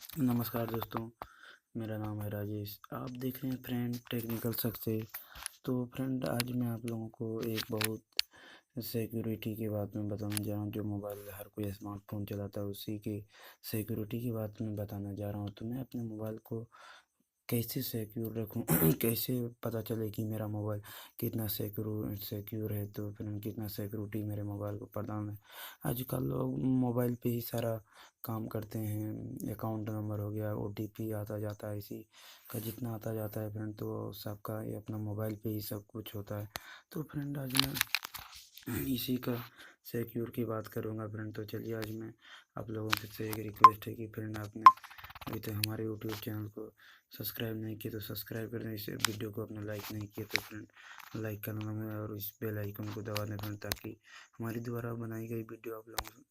नमस्कार दोस्तों, मेरा नाम है राजेश। आप देख रहे हैं फ्रेंड टेक्निकल सक्सेस। तो फ्रेंड आज मैं आप लोगों को एक बहुत सिक्योरिटी के बात में बताने जा रहा हूँ। जो मोबाइल हर कोई स्मार्टफोन चलाता है उसी के सिक्योरिटी की बात में बताने जा रहा हूँ। तो मैं अपने मोबाइल को कैसे सिक्योर रखूँ कैसे पता चले कि मेरा मोबाइल कितना सिक्योर है, तो फिर कितना सिक्योरिटी मेरे मोबाइल को प्रदान है। आजकल लोग मोबाइल पे ही सारा काम करते हैं। अकाउंट नंबर हो गया, ओटीपी आता जाता है, इसी का जितना आता जाता है फ्रेंड, तो सबका ये अपना मोबाइल पे ही सब कुछ होता है। तो फ्रेंड आज मैं इसी का सिक्योर की बात करूँगा फ्रेंड। तो चलिए आज मैं आप लोगों से एक रिक्वेस्ट है कि फ्रेंड आपने अभी तक हमारे यूट्यूब चैनल को सब्सक्राइब नहीं किया तो सब्सक्राइब कर दें। इस वीडियो को अपने लाइक नहीं किया तो फ्रेंड लाइक करना है और इस बेल आइकन को दबा दें फ्रेंड, ताकि हमारी द्वारा बनाई गई वीडियो आप लोगों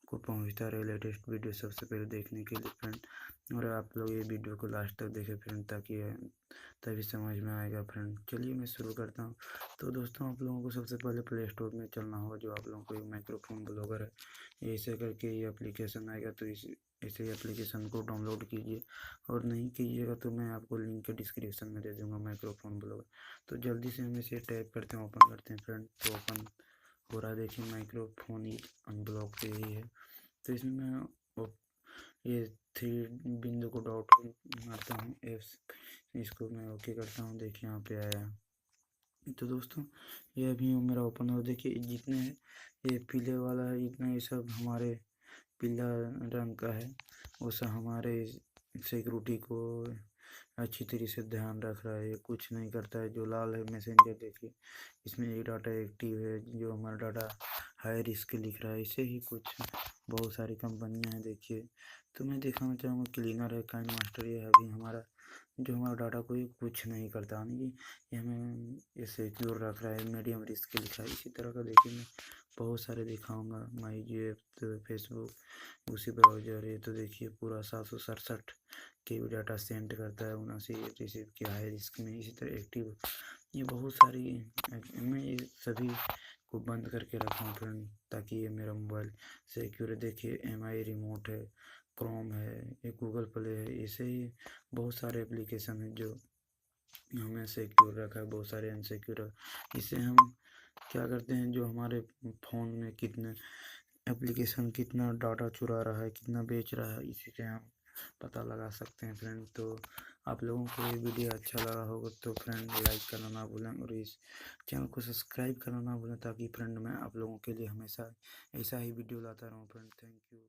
को पहुंचता रहे लेटेस्ट वीडियो सबसे पहले देखने के लिए फ्रेंड। और आप लोग ये वीडियो को लास्ट तक देखें फ्रेंड, ताकि तभी समझ में आएगा फ्रेंड। चलिए मैं शुरू करता हूँ। तो दोस्तों आप लोगों को सबसे पहले प्ले स्टोर में चलना होगा। जो आप लोगों को एक माइक्रोफोन ब्लॉगर है, ऐसे करके ये एप्लीकेशन आएगा, तो इसे एप्लीकेशन को डाउनलोड कीजिए। और नहीं कीजिएगा तो मैं आपको लिंक डिस्क्रिप्शन में दे दूँगा, माइक्रोफोन ब्लॉगर। तो जल्दी से हम इसे टाइप करते हैं, ओपन करते हैं फ्रेंड। तो ओपन हो रहा है, देखिए माइक्रोफोन ही अनब्लॉक पे ही है। तो इसमें मैं ये थ्री बिंदु को डॉट मारता हूँ, एप्स इसको मैं ओके करता हूँ। देखिए यहाँ पे आया। तो दोस्तों ये अभी मेरा ओपन हो, देखिए जितने ये पीले वाला है, इतना ये सब हमारे पीला रंग का है, वो सब हमारे सिक्योरिटी को अच्छी तरीके से ध्यान रख रहा है। ये कुछ नहीं करता है। जो लाल है मैसेंजर, देखिए इसमें ये डाटा एक्टिव है, जो हमारा डाटा हाई रिस्क लिख रहा है। ऐसे ही कुछ बहुत सारी कंपनियां हैं देखिए। तो मैं दिखाना चाहूँगा क्लीनर है, काइंड मास्टर, ये अभी हमारा जो हमारा डाटा कोई कुछ नहीं करता, नहीं ये हमें ये सिक्योर रख रहा है। मीडियम रिस्क लिखा है। इसी तरह का देखिए मैं बहुत सारे दिखाऊंगा। माई जी तो फेसबुक, उसी ब्राउजर। ये तो देखिए पूरा 767 के भी डाटा सेंड करता है, 79 रिसीव किया है रिस्क में। इसी तरह एक्टिव, ये बहुत सारी मैं ये सभी को बंद करके रखा हूँ फ्रेंड, ताकि ये मेरा मोबाइल सिक्योर है। देखिए MI रिमोट है, क्रोम है, ये गूगल प्ले है। ऐसे ही बहुत सारे एप्लीकेशन हैं जो हमें सिक्योर रखा है, बहुत सारे अनसिक्योर है। इससे हम क्या करते हैं, जो हमारे फ़ोन में कितने एप्लीकेशन कितना डाटा चुरा रहा है, कितना बेच रहा है, इसी से हम पता लगा सकते हैं फ्रेंड। तो आप लोगों को ये वीडियो अच्छा लगा होगा तो फ्रेंड लाइक करना ना भूलें और इस चैनल को सब्सक्राइब करना ना भूलें, ताकि फ्रेंड मैं आप लोगों के लिए हमेशा ऐसा ही वीडियो लाता रहूँ फ्रेंड। Thank you.